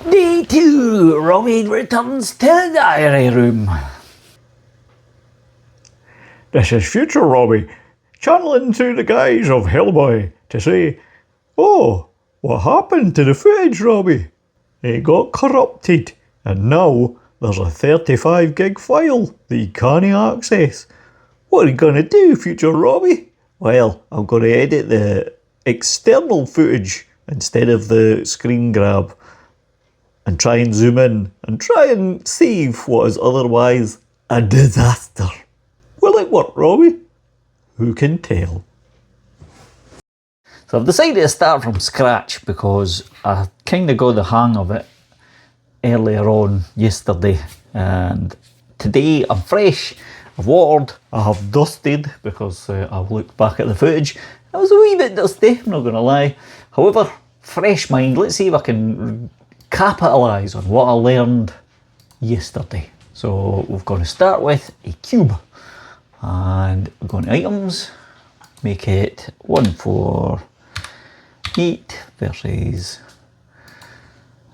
Day 2, Robbie returns to the diary room. This is future Robbie, channeling through the guise of Hellboy to say, "Oh, what happened to the footage, Robbie? It got corrupted, and now there's a 35 gig file that you can't access. What are you going to do, future Robbie?" "Well, I'm going to edit the external footage instead of the screen grab, and try and zoom in, and try and save what is otherwise a disaster. Will it work, Robbie? Who can tell?" So I've decided to start from scratch because I kind of got the hang of it earlier on yesterday, and today I'm fresh. I've watered, I have dusted because I've looked back at the footage. It was a wee bit dusty, I'm not going to lie. However, fresh mind, let's see if I can capitalise on what I learned yesterday. So we're going to start with a cube, and we're going to items, make it 148 versus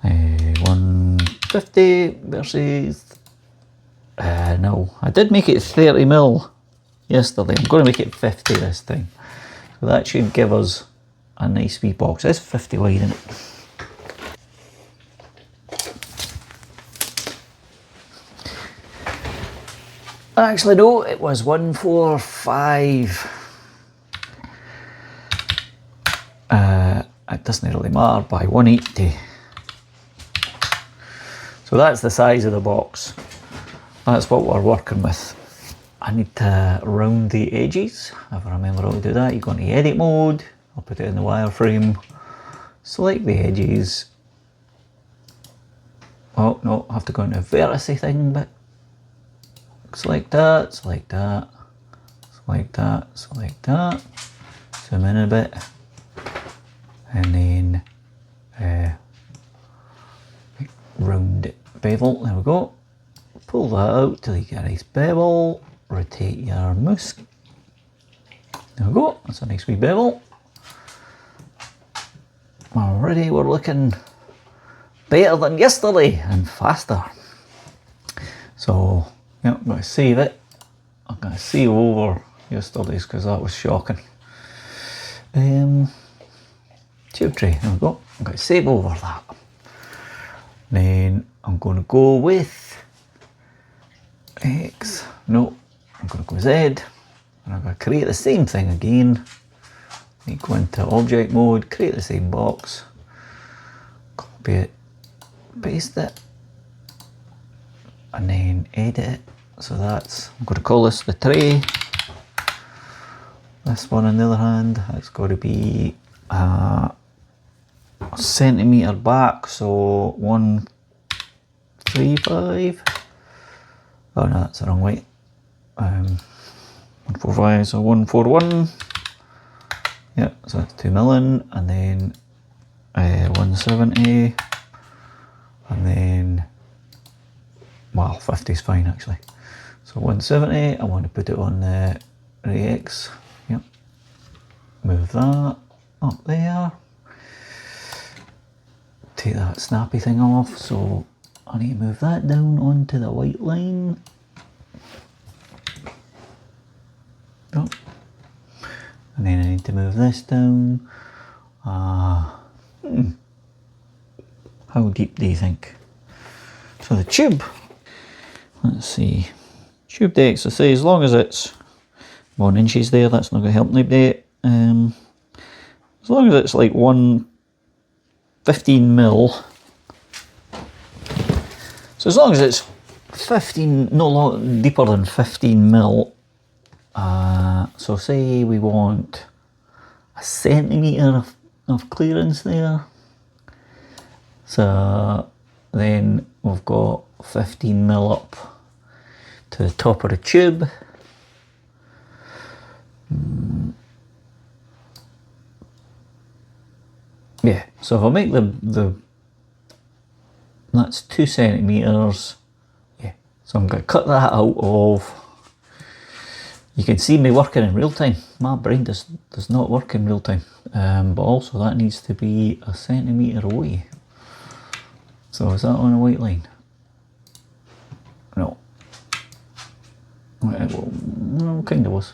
150 versus no, I did make it 30 mil yesterday. I'm going to make it 50 this time, so that should give us a nice wee box. It's 50 wide, isn't it? Actually no, it was 145. It doesn't really matter, by 180. So that's the size of the box. That's what we're working with. I need to round the edges. If I remember how to do that, you go into edit mode. I'll put it in the wireframe. Select the edges. Oh no, I have to go into vertice thing, but select that, select that, select that, select that. Zoom in a bit. And then round it, bevel, there we go. Pull that out till you get a nice bevel. Rotate your mouse. There we go, that's a nice wee bevel. Already we're looking better than yesterday and faster. So, yeah, I'm going to save it. I'm going to save over yesterday's because that was shocking. Tube tray, there we go. I'm going to save over that. Then I'm going to go with X. No, I'm going to go Z. And I'm going to create the same thing again. You go into object mode, create the same box, copy it, paste it, and then edit it. So that's, I'm going to call this the tray. This one on the other hand, it's got to be a centimetre back, so 135. Oh no, that's the wrong way. 145, so 141. Yeah, so that's 2 million, and then 170, and then, well, 50 is fine actually. So 170, I want to put it on the X. Yep. Move that up there. Take that snappy thing off, so I need to move that down onto the white line. Oh. And then I need to move this down. How deep do you think? So the tube, let's see, tube decks, I say as long as it's 1 inches there, that's not going to help anybody. As long as it's like 15 mil. So as long as it's 15, no deeper than 15 mil. So say we want a centimetre of clearance there. So then we've got 15 mil up to the top of the tube. Yeah, so if I make the that's 2 centimetres. Yeah, so I'm going to cut that out of. You can see me working in real time. My brain does not work in real time. But also that needs to be a centimetre away. So is that on a white line? No. Well, kind of was.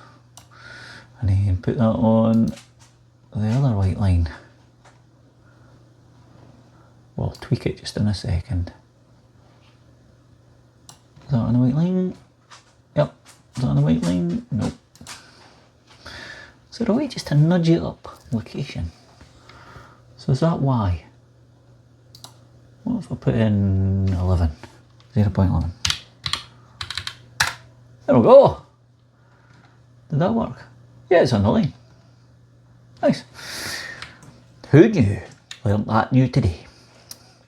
And then put that on the other white line. We'll tweak it just in a second. Is that on the white line? Yep. Is that on the white line? Nope. Is there a way just to nudge it up location? So is that Y? What if I put in 11? 0.11. There we go. Did that work? Yeah, it's on the line. Nice. Who knew? Learned that new today.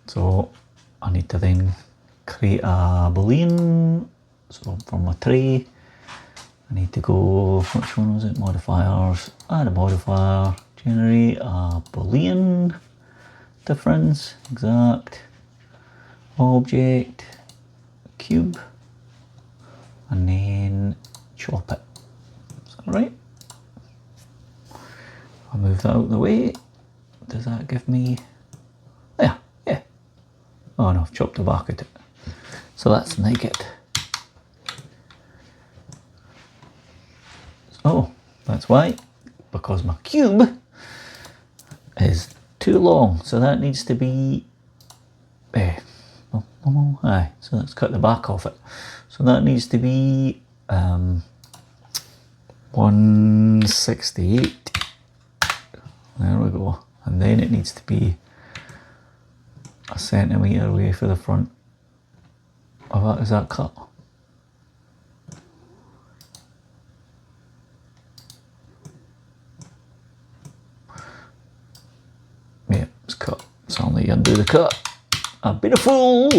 So I need to then create a boolean. So from my tray, I need to go, which one was it? Modifiers. Add a modifier. Generate a boolean difference. Exact. Object. Cube. And then chop it. Is that right? I'll move that out of the way. Does that give me... There, yeah. Oh no, I've chopped the back at it. So that's naked. Oh, that's why. Because my cube is too long. So that needs to be... aye, so let's cut the back off it. So that needs to be 168. There we go. And then it needs to be a centimetre away for the front of that. Is that cut? Yeah, it's cut. So I'll need to undo the cut. I've been a fool.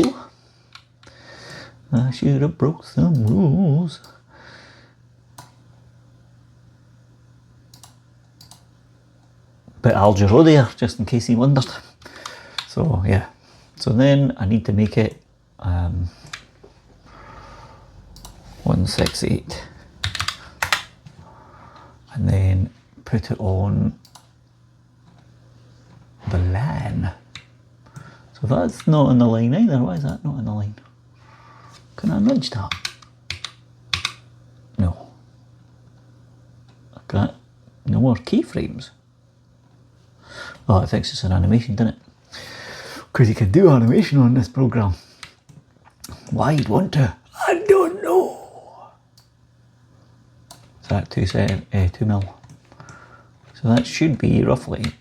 I should have broke some rules. Bit of algebra there, just in case he wondered. So yeah, so then I need to make it 168, and then put it on the line. So that's not on the line either. Why is that not on the line? Can I nudge that? No. I can't. No more keyframes. Oh, it thinks it's an animation, doesn't it? Because you can do animation on this program. Why you'd want to, I don't know. Is that 2 mil? So that should be roughly.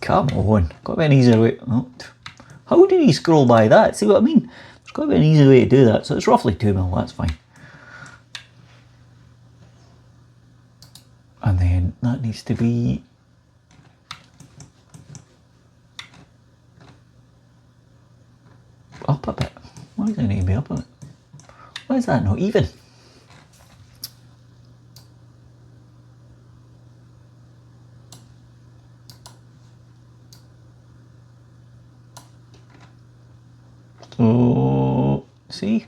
Come on, got to be an easier way. Oh. How did he scroll by that? See what I mean? There's got to be an easy way to do that. So it's roughly 2 mil, that's fine. And then that needs to be up a bit. Why does it need to be up a bit? Why is that not even? So, see,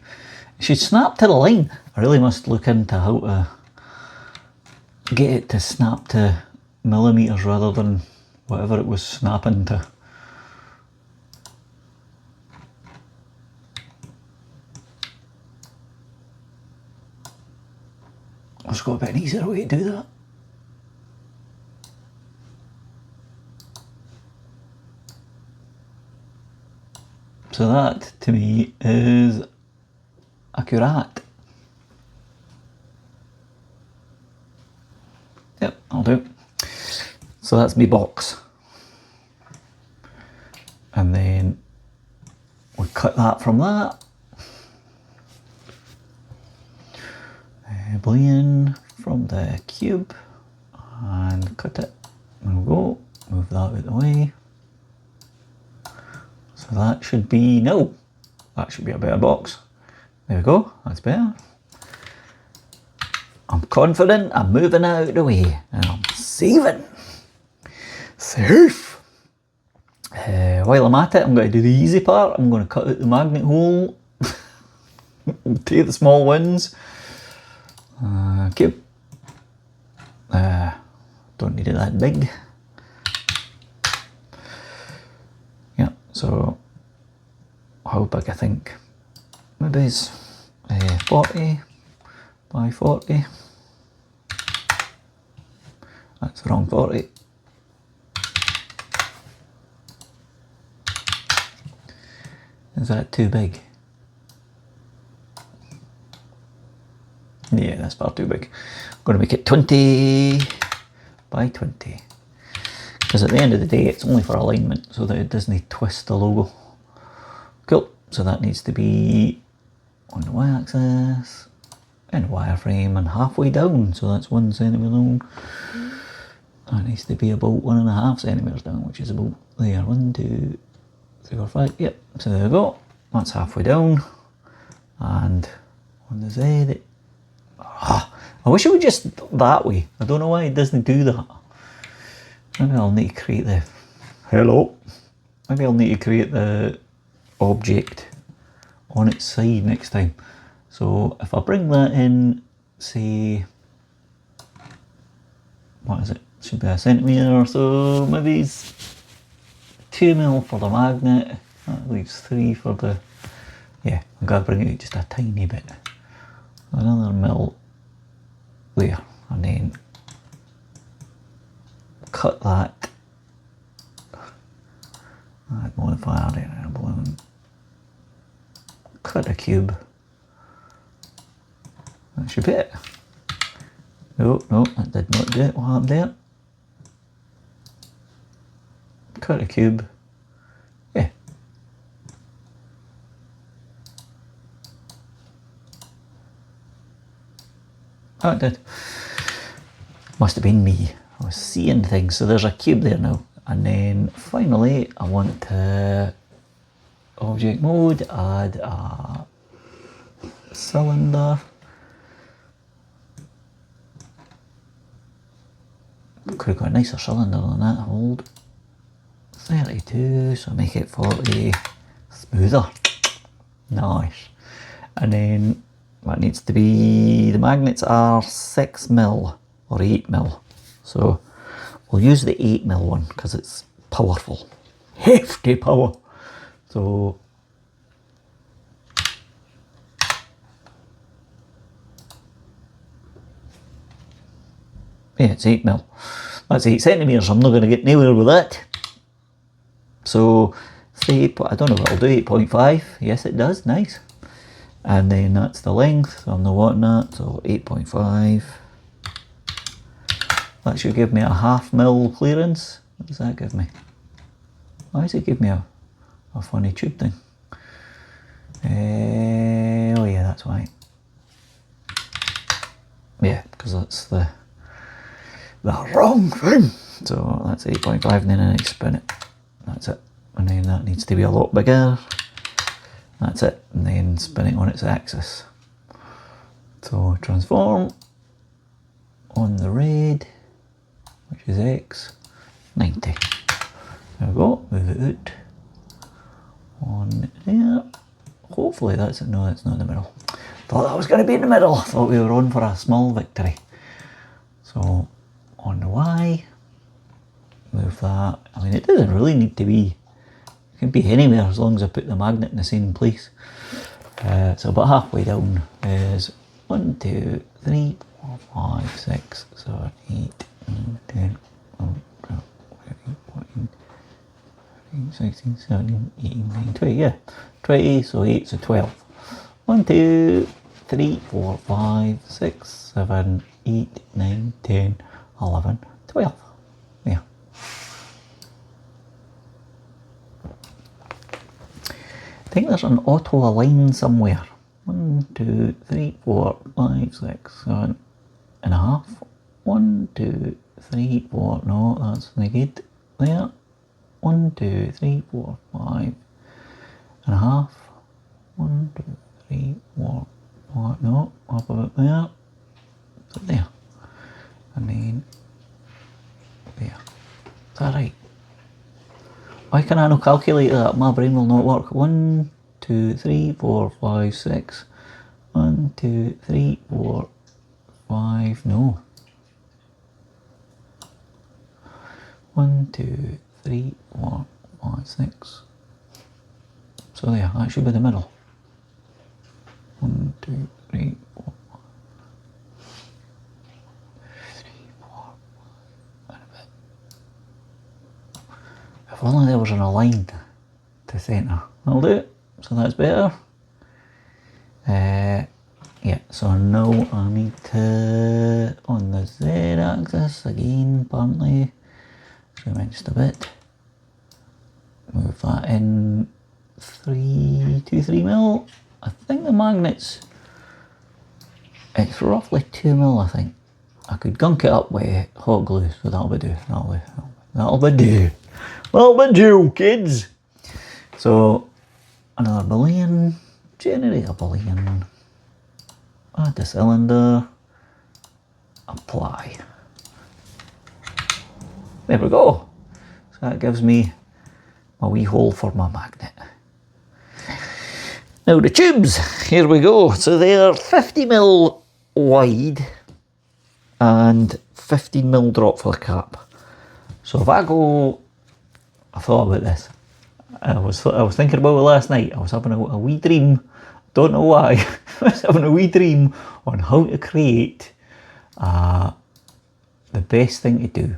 it should snap to the line. I really must look into how to get it to snap to millimetres rather than whatever it was snapping to. There's got to be an easier way to do that. So that, to me, is accurate. Yep, I'll do. So that's my box. And then we cut that from that. Boolean from the cube. And cut it. There we go. Move that out of the way. So that should be, no, that should be a better box. There we go, that's better. I'm confident, I'm moving out of the way, and I'm saving. Safe. While I'm at it, I'm going to do the easy part. I'm going to cut out the magnet hole, take the small ones, cube. Don't need it that big. Yeah, So how big I think? Maybe it's 40 by 40. That's the wrong 40. Is that too big? Yeah, that's far too big. I'm going to make it 20 by 20. Because at the end of the day, it's only for alignment, so that it doesn't twist the logo. Cool. So that needs to be on the y-axis, and wireframe, and halfway down. So that's 1 centimetre down. That needs to be about 1.5 centimetres down, which is about there. 1, 2, 3, 4, 5. Yep. So there we go. That's halfway down. And on the Z, I wish it was just that way. I don't know why it doesn't do that. Maybe I'll need to create the hello. Maybe I'll need to create the object on its side next time. So if I bring that in, say, what is it? Should be a centimetre or so. Maybe it's 2mm for the magnet. That leaves 3 for the. Yeah, I'm gonna bring it just a tiny bit. Another mil there, and then cut that. Add modifier there and a balloon. Cut a cube. That should be it. No, that did not do it. What happened there? Cut a cube. Yeah. Oh, it did. Must have been me. I was seeing things. So there's a cube there now. And then finally, I want to object mode, add a cylinder. Could have got a nicer cylinder than that. Hold 32, so make it 40. Smoother. Nice. And then that needs to be, the magnets are 6mm or 8mm. So we'll use the 8mm one because it's powerful. Hefty power. So yeah, it's 8mm. That's 8 centimetres. I'm not going to get nowhere with that. So say, I don't know if it'll do 8.5. Yes, it does. Nice. And then that's the length. So I'm not wanting that. So 8.5. That should give me a 0.5mm clearance. What does that give me? Why does it give me a funny tube thing? Oh yeah, that's why. Yeah, because that's the wrong thing. So that's 8.5, and then I need to spin it. That's it. And then that needs to be a lot bigger. That's it. And then spin it on its axis. So transform on the red, which is X, 90. There we go. Move it out. On there. Hopefully that's it. No, that's not in the middle. Thought that was going to be in the middle. Thought we were on for a small victory. So on the Y, move that. I mean, it doesn't really need to be, it can be anywhere as long as I put the magnet in the same place. So about halfway down is 1, 2, 3, 4, 5, 6, 7, 8, 9, 10, 11, 12, 13, 14, 15, 16, 17, 18, 19, 20, yeah. 20, so 8, so 12. 1, 2, 3, 4, 5, 6, 7, 8, 9, 10, 11, 12. Yeah. I think there's an auto align somewhere. 1, 2, 3, 4, 5, 6, 7 and a half. 1, 2, 3, 4. No, that's not good. There. 1, 2, 3, 4, 5 and a half. 1, 2, 3, 4, 5. No, up about there. So there. And then there. Is that right? Why can I not calculate that? My brain will not work. 1, 2, 3, 4, 5, 6. 1, 2, 3, 4, 5. No. 1, 2, 3, 4, 5, 6. So there, that should be the middle. 1, 2, 3, 4. 3, 4, and a bit. If only there was an aligned to centre. That'll do it. So that's better. Yeah, so now I need to, on the Z axis again, apparently, zoom in just a bit, move that in 2, 3 mil. I think the magnets, it's roughly 2 mil, I think. I could gunk it up with hot glue, so that'll be do, that'll be do, kids. So, another boolean, generate a boolean. Add the cylinder, apply. There we go. So that gives me my wee hole for my magnet. Now the tubes, here we go. So they're 50 mil wide and 15 mil drop for the cap. So if I go, I thought about this. I was thinking about it last night. I was having a wee dream. Don't know why. I was having a wee dream on how to create the best thing to do.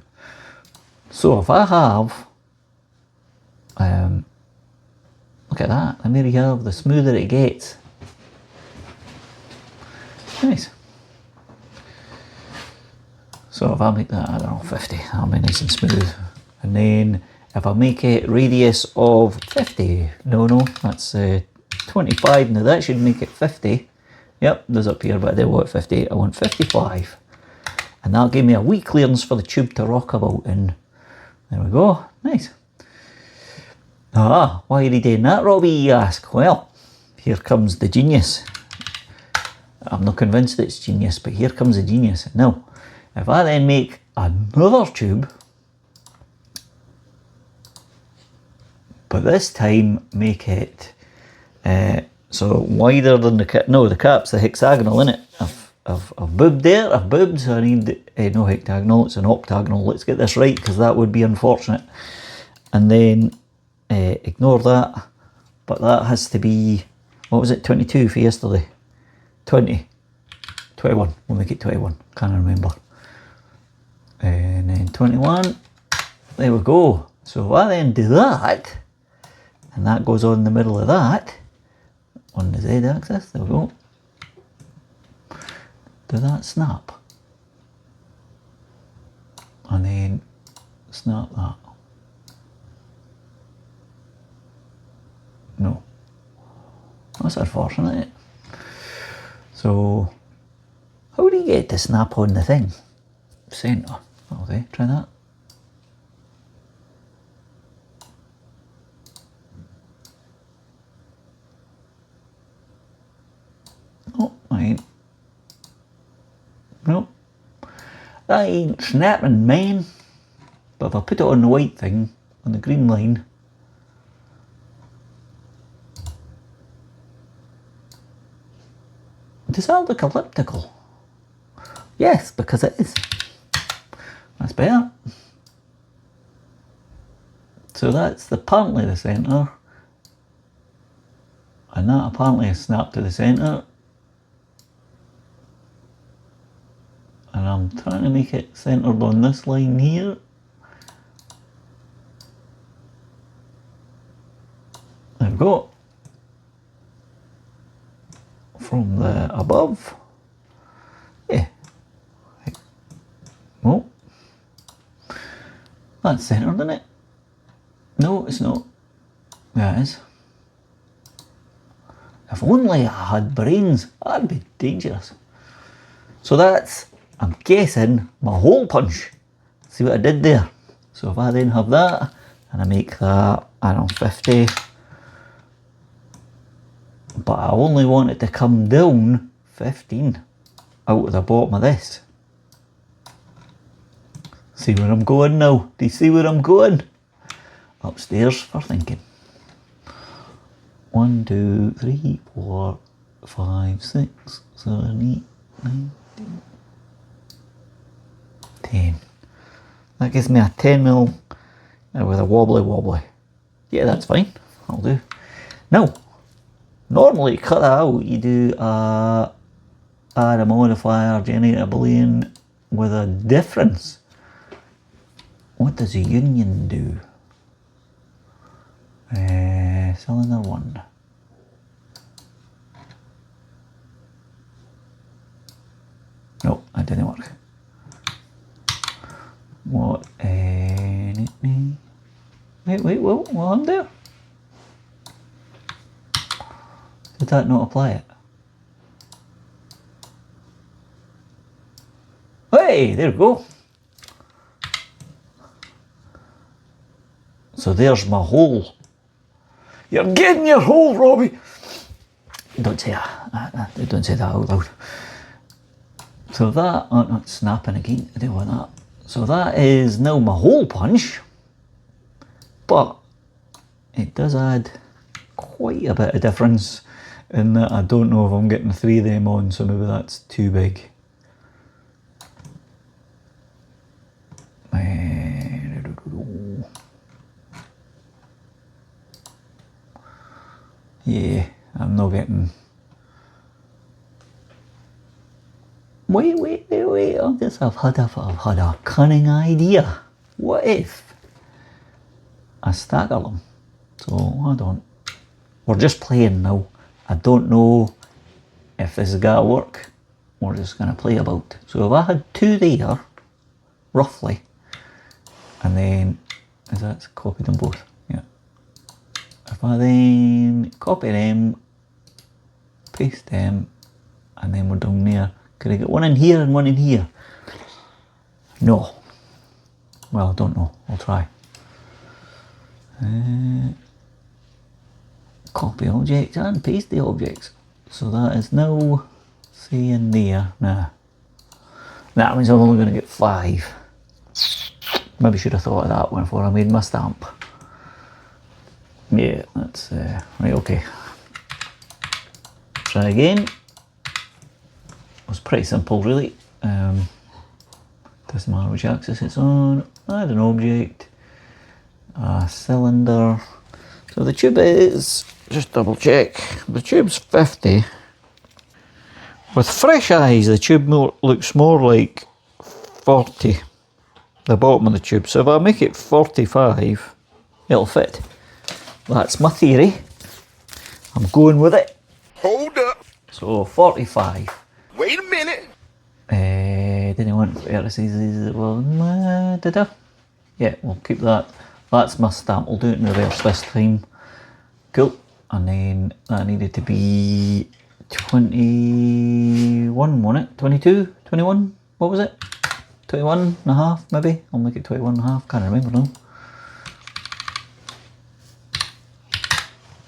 So if I have, look at that, the more you have, the smoother it gets. Nice. So if I make that, I don't know, 50, that'll be nice and smooth. And then if I make it radius of 50, no, that's 25, now that should make it 50. Yep, there's up here, but I didn't want 50, I want 55. And that'll give me a wee clearance for the tube to rock about in. There we go, nice. Ah, why are you doing that, Robbie, you ask? Well, here comes the genius. I'm not convinced it's genius, but here comes the genius. Now, if I then make another tube, but this time make it so wider than the cap. No, the cap's the hexagonal, innit? I've boobed there, I've boobed, so I need no hectagonal, it's an octagonal. Let's get this right, because that would be unfortunate. And then ignore that, but that has to be, what was it, 22 for yesterday? 20, 21, we'll make it 21, can't remember. And then 21, there we go. So if I then do that, and that goes on the middle of that, on the Z axis, there we go. Do that snap. And then snap that. No. That's unfortunate. So, how do you get to snap on the thing? Centre. Okay, try that. Oh, I ain't. Nope. That ain't snapping, man. But if I put it on the white thing, on the green line, does that look elliptical? Yes, because it is. That's better. So that's apparently the centre. And that apparently is snapped to the centre. And I'm trying to make it centred on this line here. There we go. From the above. Yeah. Oh. That's centred, isn't it? No, it's not. Yeah, it is. If only I had brains, that'd be dangerous. So that's, I'm guessing, my hole punch. See what I did there? So if I then have that, and I make that, I don't know, 50, but I only want it to come down 15 out of the bottom of this. See where I'm going now? Do you see where I'm going? Upstairs for thinking. 1, 2, 3, 4, 5, 6, 7, 8, 9, 10. That gives me a 10 mil with a wobbly. Yeah, that's fine. I'll do. Now, normally to cut that out, you do add a modifier, generate a boolean with a difference. What does a union do? Cylinder 1. No, that didn't work. What? Wait, well, I'm there. Did that not apply it? Hey, there we go. So there's my hole. You're getting your hole, Robbie. Don't say that. Don't say that out loud. So that, oh, not snapping again. I don't want that. So that is now my hole punch. But it does add quite a bit of difference in that I don't know if I'm getting 3 of them on, so maybe that's too big. Yeah, I'm not getting... Wait, I've had a cunning idea. What if I stagger them? So, hold on. We're just playing now. I don't know if this is gonna work. We're just gonna play about. So if I had 2 there, roughly, and then, is that copied them both? Yeah. If I then copy them, paste them, and then we're down there. Could I get 1 in here and 1 in here? No. Well, I don't know. I'll try. Copy objects and paste the objects. So that is now, say in there. Nah. That means I'm only going to get 5. Maybe should have thought of that one before I made my stamp. Yeah, that's right, okay. Try again. It was pretty simple, really. Doesn't matter which axis it's on. Add an object, a cylinder. So the tube is, just double check, the tube's 50. With fresh eyes, the tube looks more like 40, the bottom of the tube. So if I make it 45, it'll fit. That's my theory. I'm going with it. Hold up. So 45. Wait a minute. Didn't want vertices. Well, did I? Yeah, we'll keep that. That's my stamp. We'll do it in reverse this time. Cool. And then that needed to be 21, wasn't it? 22? 21? What was it? 21 and a half, maybe? I'll make it 21 and a half. Can't remember now.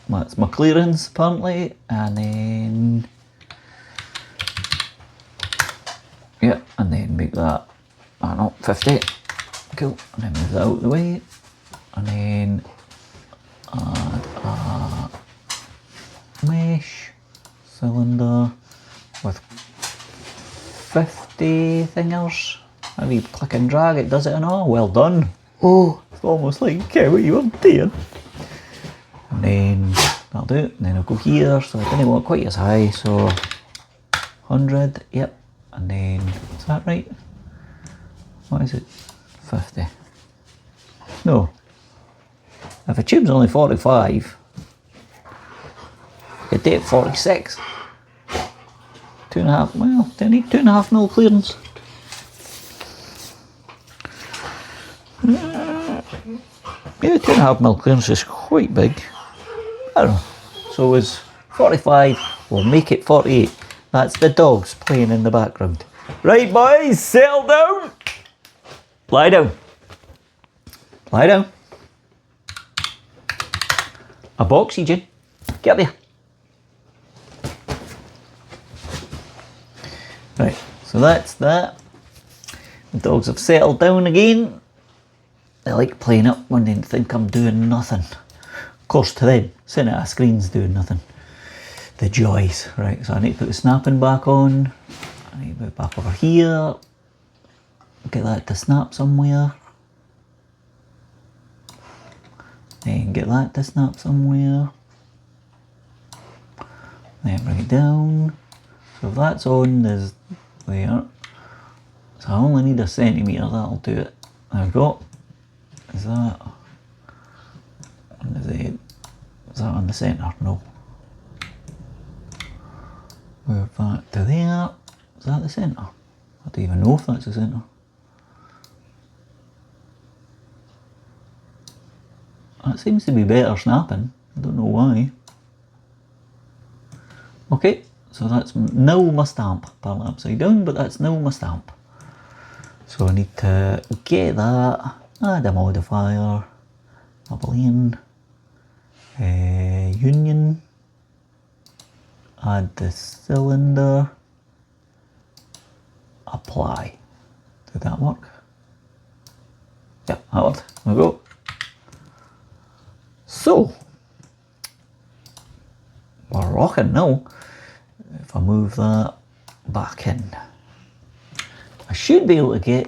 That's my clearance, apparently. And then... yeah, and then make that, I don't know, 50. Cool. And then move that out of the way. And then add a mesh cylinder with 50 thingers. Maybe click and drag, it does it and all. Well done. Oh, it's almost like what you were doing. And then that'll do it. And then I'll go here, so I didn't want quite as high, so 100, yep. And then, is that right? What is it? 50. No. If a tube's only 45, you do it 46. 2.5, well, do I need 2.5 mil clearance? Yeah, 2.5 mil clearance is quite big. I don't know. So it's 45, we'll make it 48. That's the dogs playing in the background. Right, boys, settle down. Lie down. Lie down. A oxygen. Get there. Right, so that's that. The dogs have settled down again. They like playing up when they think I'm doing nothing. Of course, to them, sitting at a screen's doing nothing. The joys. Right, so I need to put the snapping back on. I need to put it back over here. Get that to snap somewhere. Then get that to snap somewhere. then bring it down. So if that's on, there's there. So I only need a centimetre, that'll do it. There we go. Is that on the Z? Is that on the centre? No. Move that to there. Is that the centre? I don't even know if that's the centre. That seems to be better snapping. I don't know why. Okay, so that's now my stamp. Apparently upside down, but that's now my stamp. So I need to get that, add a modifier, a plane, union, add the cylinder, apply. Did that work? Yep, that worked. There we go. So, we're rocking now. If I move that back in, I should be able to get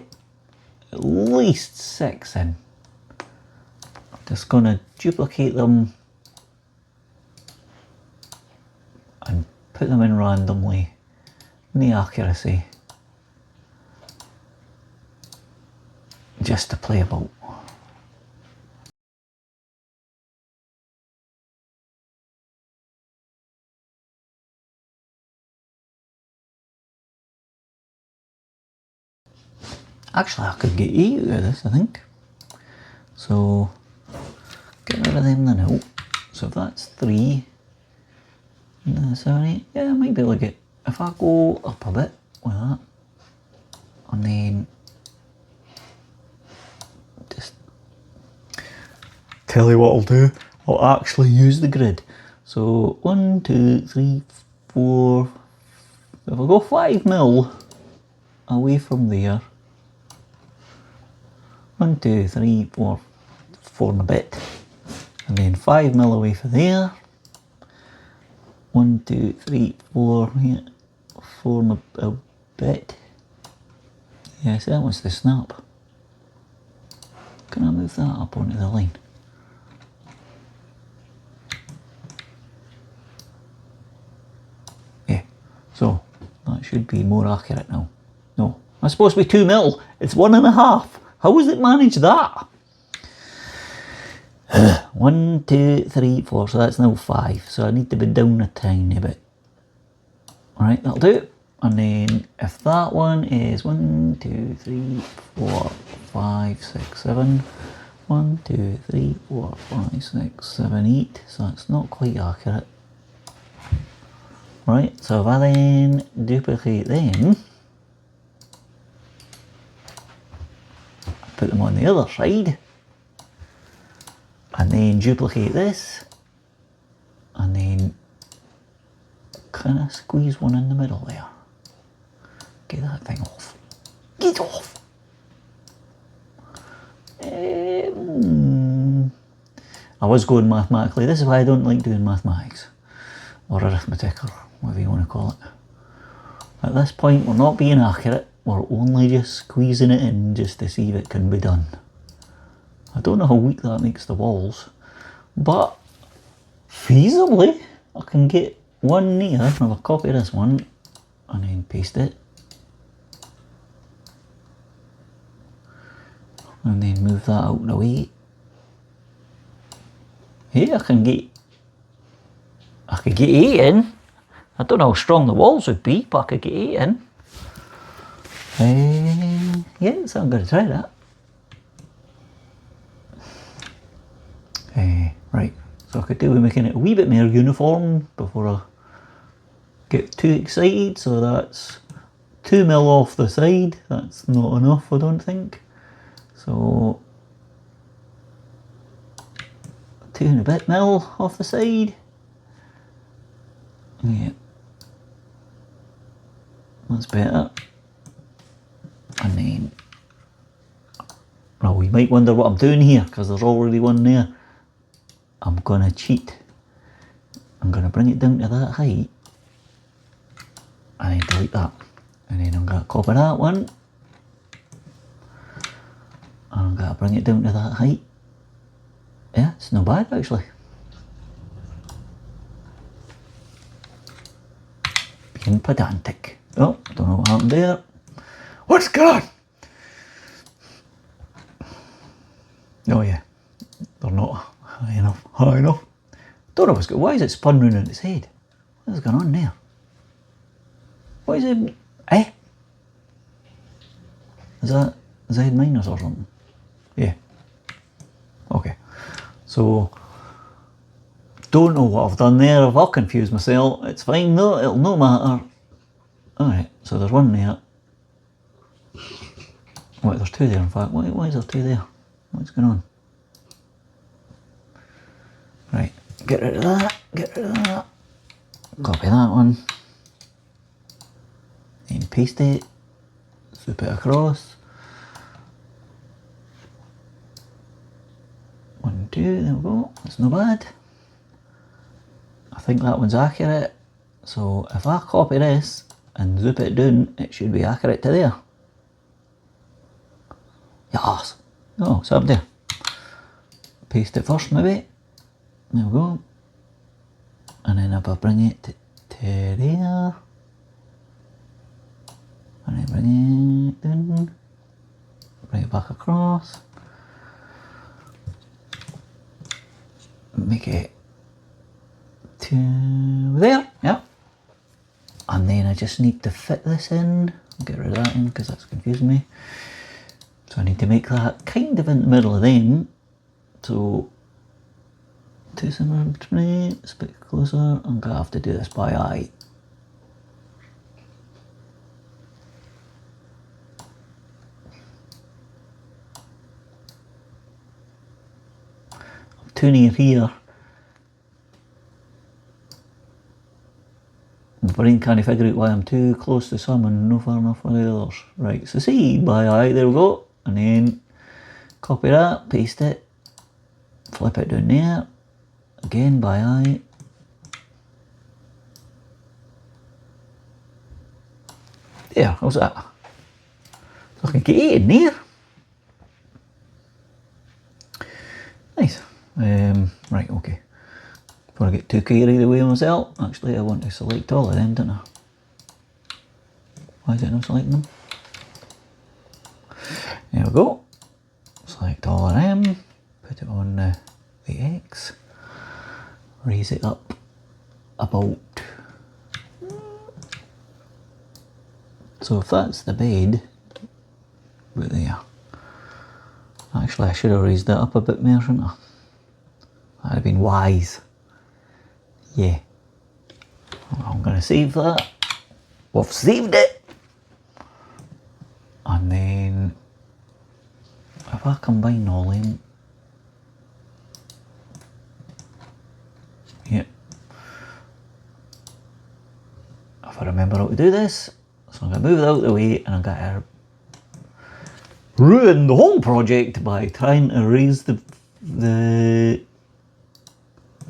at least 6 in. I'm just going to duplicate them and put them in randomly. No accuracy. Just to play about. Actually, I could get 8 out of this, I think. So, get rid of them then out. So if that's 3, 7, 8, yeah, I might be able to get, if I go up a bit with that, and then just tell you what I'll do, I'll actually use the grid. So 1, 2, 3, 4, if I go 5 mil away from there, 1, 2, 3, 4, 4 and a bit, and then 5 mil away from there, 1, 2, 3, 4, yeah, 4 and a bit. Yeah, so that was the snap. Can I move that up onto the line? Yeah, so that should be more accurate now. No, that's supposed to be 2 mil. It's 1.5. How was it managed that? 1, 2, 3, 4, so that's now 5. So I need to be down a tiny bit. Alright, that'll do it. And then if that one is 1, 2, 3, 4, 5, 6, 7. 1, 2, 3, 4, 5, 6, 7, 8. So that's not quite accurate. Right, so if I then duplicate them, put them on the other side, and then duplicate this, and then kind of squeeze one in the middle there. Get that thing off. Get off! I was going mathematically. This is why I don't like doing mathematics, or arithmetic, or whatever you want to call it. At this point, we're not being accurate. We're only just squeezing it in just to see if it can be done. I don't know how weak that makes the walls, but feasibly I can get one near. I'll copy this one and then paste it, and then move that out of the way. Here I could get 8 in. I don't know how strong the walls would be, but I could get 8 in. Yeah, so I'm going to try that. Right, so I could do with making it a wee bit more uniform before I get too excited. So that's 2 mil off the side. That's not enough, I don't think. So 2 and a bit mil off the side. Yeah, that's better. And then, well, you might wonder what I'm doing here because there's already one there. I'm gonna cheat. I'm gonna bring it down to that height and then delete that, and then I'm gonna copy that one and I'm gonna bring it down to that height. Yeah, it's not bad actually. being pedantic. Oh, don't know what happened there. What's going on? Oh yeah, they're not high enough. High enough. Don't know what's going on. Why is it spun round in its head? What's going on there? What is it? Eh? Is that Z minus or something? Yeah. Okay. So, don't know what I've done there. I've all confused myself. It's fine though. It'll no matter. Alright, so there's one there. Wait, there's two there in fact. Why is there two there? What's going on? Right, get rid of that, get rid of that. Copy that one. Then paste it. Swoop it across. 1, 2, there we go. That's not bad. I think that one's accurate. So if I copy this and zoop it down, it should be accurate to there. Yes. Oh, it's up there. Paste it first maybe. There we go. And then if I bring it to there. And then bring it down. Bring it back across. Make it to there, yeah. And then I just need to fit this in. Get rid of that in because that's confusing me. So I need to make that kind of in the middle of them. So 2 centimeters, it's a bit closer. I'm gonna have to do this by eye. I'm too near here. My brain can't figure out why I'm too close to some and no far enough for the others. Right, so see, by eye, there we go. And then copy that, paste it, flip it down there. Again, by eye. There, how's that? So I can get it in there. Nice. Right, okay. Before I get too carried away with myself, actually I want to select all of them, don't I? Why is it not selecting them? There we go. Select all of them, put it on the X, raise it up about. So if that's the bed, right there. Actually I should have raised that up a bit more, shouldn't I? That'd have been wise. Yeah. I'm going to save that. We've saved it. And then if I combine all them, yeah. If I remember how to do this, so I'm going to move it out of the way and I'm going to ruin the whole project by trying to raise the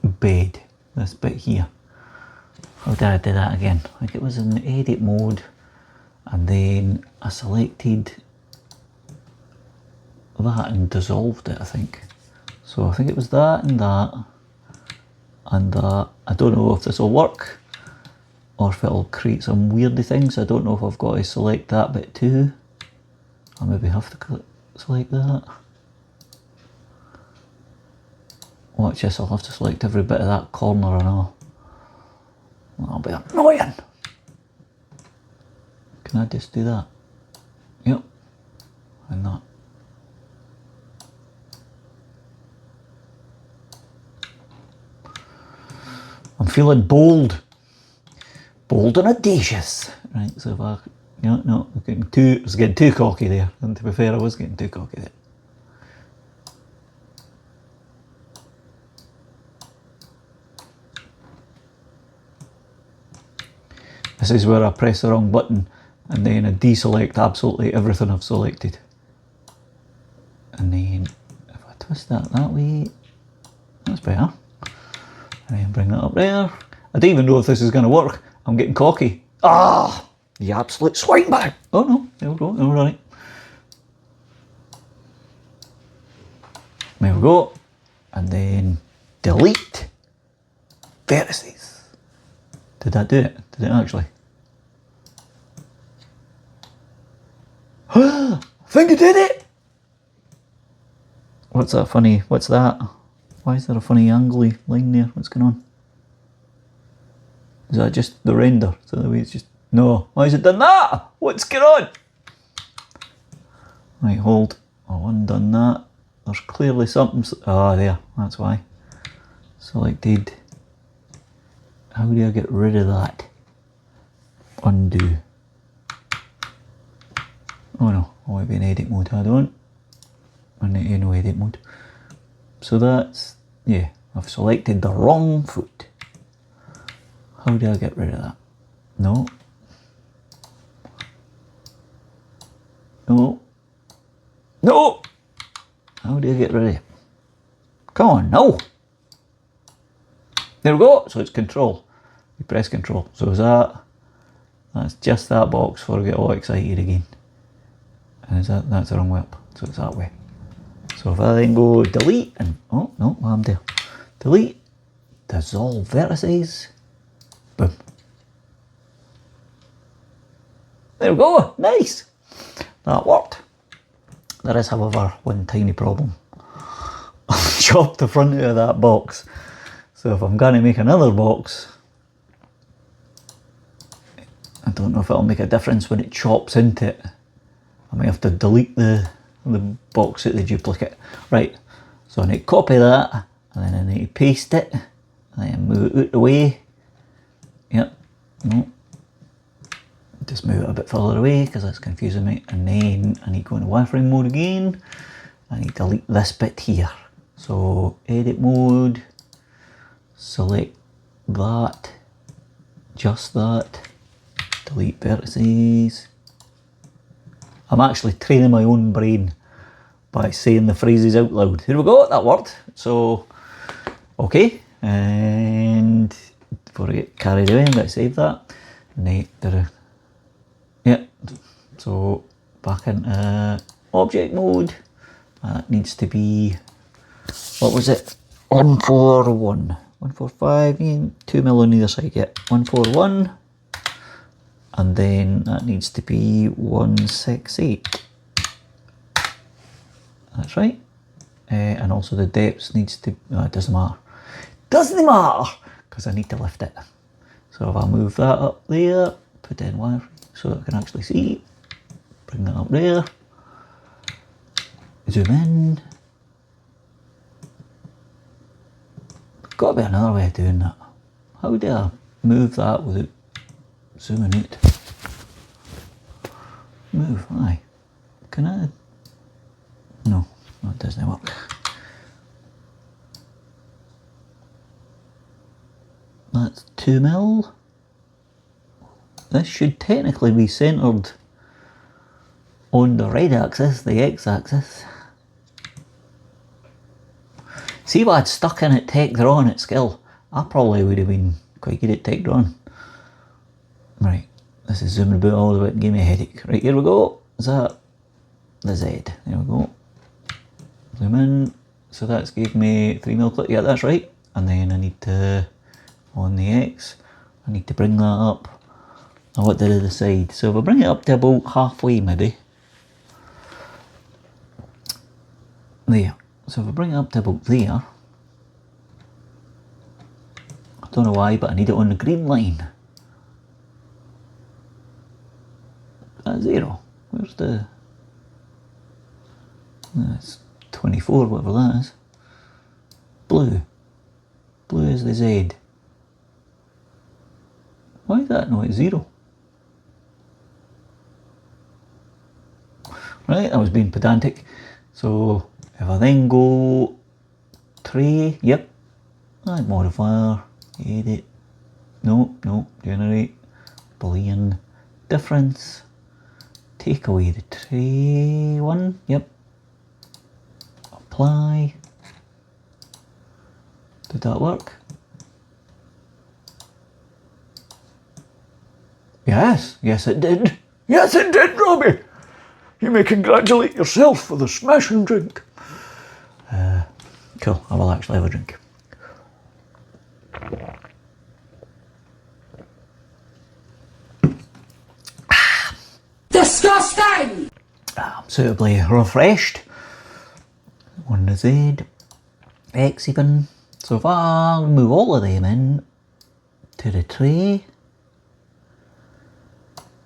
bed, this bit here. How did I do that again? I think it was in edit mode and then I selected that and dissolved it, I think. So I think it was that and that and that. I don't know if this will work or if it'll create some weirdy things. I don't know if I've got to select that bit too. I maybe have to select that. Watch this, I'll have to select every bit of that corner and all. That'll be annoying. Can I just do that? Yep. And that. I'm feeling bold. Bold and audacious. Right, so if I... No, I was getting too cocky there. And to be fair, I was getting too cocky there. This is where I press the wrong button and then I deselect absolutely everything I've selected. And then if I twist that way, that's better. And then bring that up there. I don't even know if this is going to work. I'm getting cocky. Ah, the absolute swine bag. Oh no, there we go, all right. There we go. And then delete vertices. Did that do it? Did it actually? think you did it. What's that funny? What's that? Why is there a funny angly line there? What's going on? Is that just the render? Is that the way it's just... No. Why has it done that? What's going on? Right, hold. I've undone that. There's clearly something... Ah, there. That's why. Selected. How do I get rid of that? Undo. Oh no, I want to be in edit mode. I don't. I'm in no edit mode. So that's... Yeah, I've selected the wrong foot. How do I get rid of that? No. No. No! How do I get rid of it? Come on, no! There we go, so it's control. You press control. So is that... That's just that box before I get all excited again. And is that... That's the wrong way up. So it's that way. So if I then go delete and... Oh, no, I'm there. Delete. Dissolve vertices. Boom. There we go, nice! That worked. There is, however, one tiny problem. I've chopped the front out of that box. So if I'm going to make another box, I don't know if it'll make a difference when it chops into it. I might have to delete the box out the duplicate. Right, so I need to copy that, and then I need to paste it, and then move it out the way. Yep, no. Just move it a bit further away because that's confusing me. And then I need to go into wireframe mode again. I need to delete this bit here. So edit mode, select that, just that, delete vertices. I'm actually training my own brain by saying the phrases out loud. Here we go, that worked. So, okay, and before I get carried away, I'm going to save that. Yeah, so back into object mode. That needs to be, what was it? 141. 145, 2 mil on either side, yeah. 141. And then that needs to be 168. That's right. And also the depth needs to, no, it doesn't matter. Doesn't matter! Because I need to lift it. So if I move that up there, put it in wireframe so I can actually see. Bring that up there. Zoom in. Got to be another way of doing that. How do I move that without zooming out? Move, aye. Can I? No, that doesn't work. That's 2 mil. This should technically be centred on the red axis, the X axis. See if I'd stuck in at tech drawing at skill, I probably would have been quite good at tech drawing. Right, this is zooming about all the way, give me a headache. Right, here we go. Is that the Z? There we go. Zoom in. So that's gave me 3 mil clip. Yeah, that's right. And then I need to, on the X, I need to bring that up. Now what did I decide? So if I bring it up to about halfway maybe. There. So if I bring it up to about there. I don't know why, but I need it on the green line. That's 0. Where's the... That's 24, whatever that is. Blue. Blue is the Z. Why is that? No, it's 0. Right, I was being pedantic. So if I then go tray, yep, add modifier, edit, no, generate, boolean, difference, take away the tray one, yep, apply. Did that work? Yes, yes it did. Yes it did, Robbie. You may congratulate yourself for the smashing drink. Cool, I will actually have a drink. Disgusting! I'm suitably refreshed. On the Z, X even. So if I move all of them in to the tray,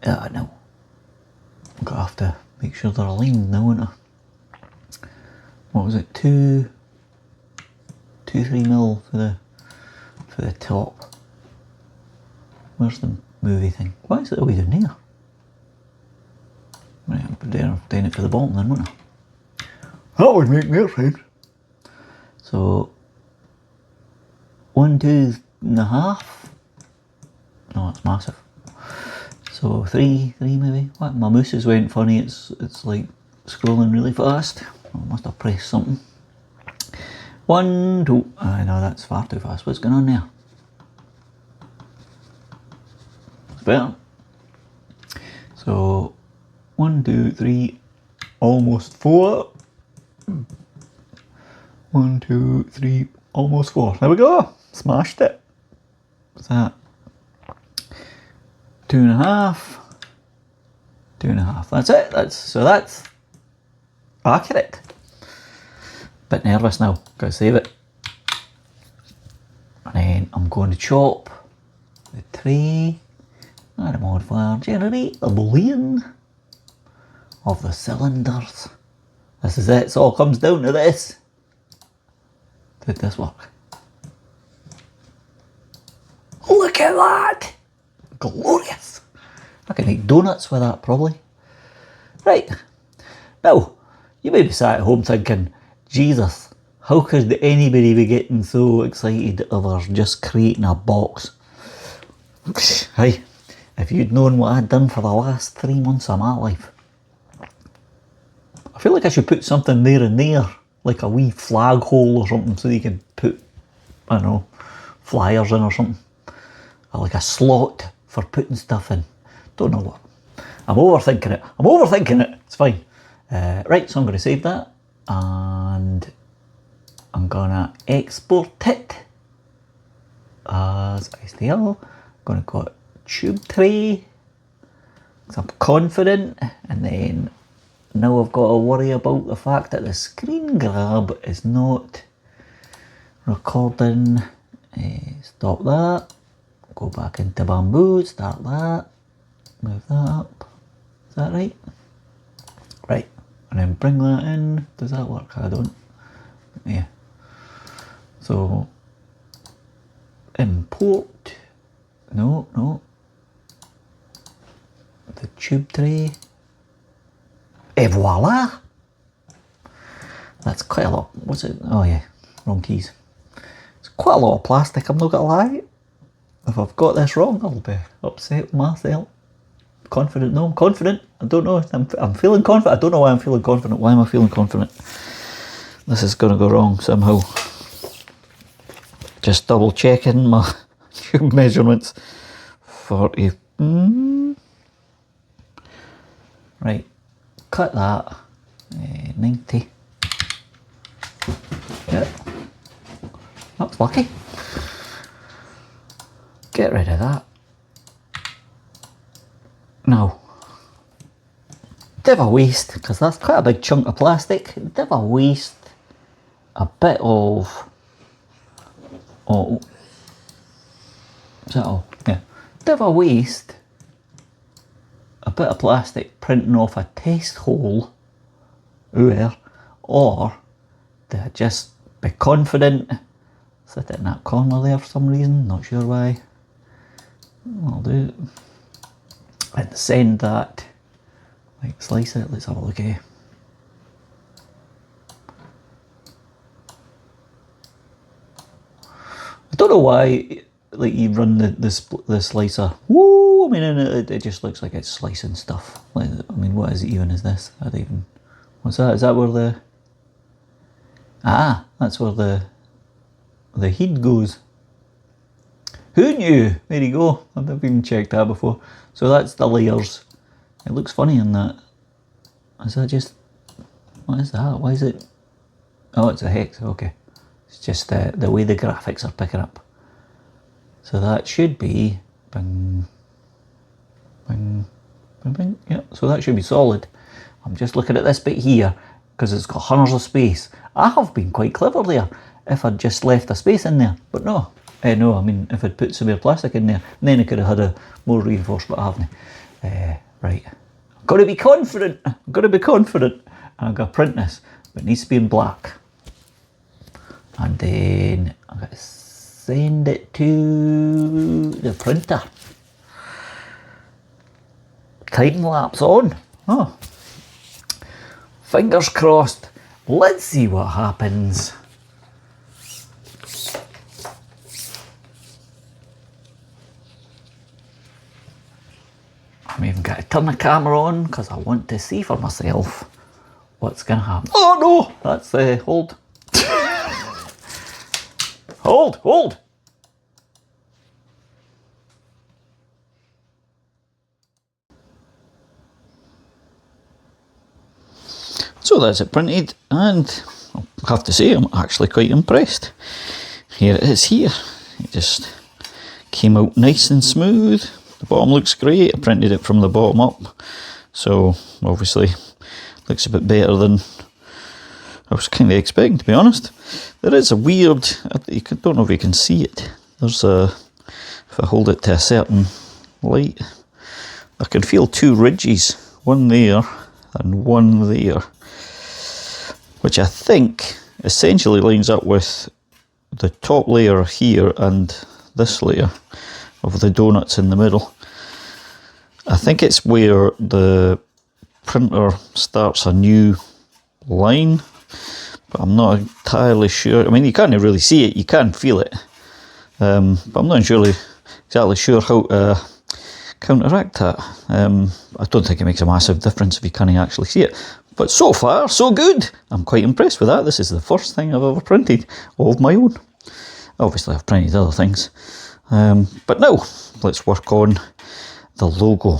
no, I'm gonna have to make sure they're aligned now, won't I? What was it? 3 mil for the top. Where's the movie thing? Why is it always in there? Right, I'm doing it for the bottom then, won't I? That would make more sense. So 1, 2.5. No, it's massive. So 3 maybe. What? My mouse is went funny. It's like scrolling really fast. I must have pressed something. 1, 2. I know that's far too fast. What's going on there? It's better. So 1, 2, 3, almost 4. 1, 2, 3, almost 4. There we go. Smashed it. What's that? 2.5. 2.5. That's it. That's accurate. Bit nervous now. Gotta save it. And then I'm going to chop the tray. Add a modifier. Generate a boolean of the cylinders. This is it. It all comes down to this. Did this work? Look at that! Glorious! I can make donuts with that probably. Right. Now, you may be sat at home thinking, Jesus, how could anybody be getting so excited over just creating a box? Hey, if you'd known what I'd done for the last 3 months of my life. I feel like I should put something there and there, like a wee flag hole or something, so you can put, I don't know, flyers in or something. Or like a slot for putting stuff in. Don't know what. I'm overthinking it. It's fine. Right, so I'm going to save that. And I'm going to export it as STL. I'm going to call it tube tray. So I'm confident. And then now I've got to worry about the fact that the screen grab is not recording. Stop that. Go back into bamboo. Start that. Move that up. Is that right? Right. And then bring that in. Does that work? I don't. Yeah. So import. No. The tube tray. Et voila! That's quite a lot. What's it? Oh yeah, wrong keys. It's quite a lot of plastic, I'm not gonna lie. If I've got this wrong, I'll be upset with myself. Confident? No, I'm confident. I don't know. I'm feeling confident. I don't know why I'm feeling confident. Why am I feeling confident? This is gonna go wrong somehow. Just double checking my tube measurements. 40. Right. Cut that. 90. Yep. That's lucky. Get rid of that. Now, never waste, because that's quite a big chunk of plastic. Never waste a bit of. Oh, is that all? Yeah. Never waste a bit of plastic printing off a test hole there, or to just be confident, sit it in that corner there for some reason, not sure why. I'll do it. And send that, like slice it, let's have a look here. I don't know why, like you run the slicer, woo, I mean it just looks like it's slicing stuff. Like, I mean, what is it even is this? I don't even, what's that? Is that where the, that's where the heat goes. Who knew? There you go. I've never even checked that before. So that's the layers. It looks funny in that. Is that just, what is that? Why is it? Oh, it's a hex. Okay. It's just the way the graphics are picking up. So that should be, bing, bing, bing, bing. Yeah, so that should be solid. I'm just looking at this bit here because it's got hundreds of space. I have been quite clever there if I'd just left a space in there, but no. No, I mean if I'd put some more plastic in there, then I could have had a more reinforced, but I haven't. Right, I've got to be confident. I've got to be confident. And I'm going to print this, but it needs to be in black. And then I'm going to send it to the printer. Time lapse on. Oh, fingers crossed. Let's see what happens. I'm even going to turn the camera on because I want to see for myself what's going to happen. Oh no, that's hold. Hold. So that's it printed, and I have to say I'm actually quite impressed. Here it is here. It just came out nice and smooth. The bottom looks great. I printed it from the bottom up, so obviously looks a bit better than I was kind of expecting, to be honest. There is a weird, don't know if you can see it. There's a, if I hold it to a certain light, I can feel two ridges, one there and one there, which I think essentially lines up with the top layer here and this layer of the donuts in the middle. I think it's where the printer starts a new line, but I'm not entirely sure. I mean, you can't really see it, you can feel it, but I'm not exactly sure how to counteract that. I don't think it makes a massive difference if you can't actually see it. But so far, so good. I'm quite impressed with that. This is the first thing I've ever printed of my own. Obviously, I've printed other things. But now, let's work on the logo.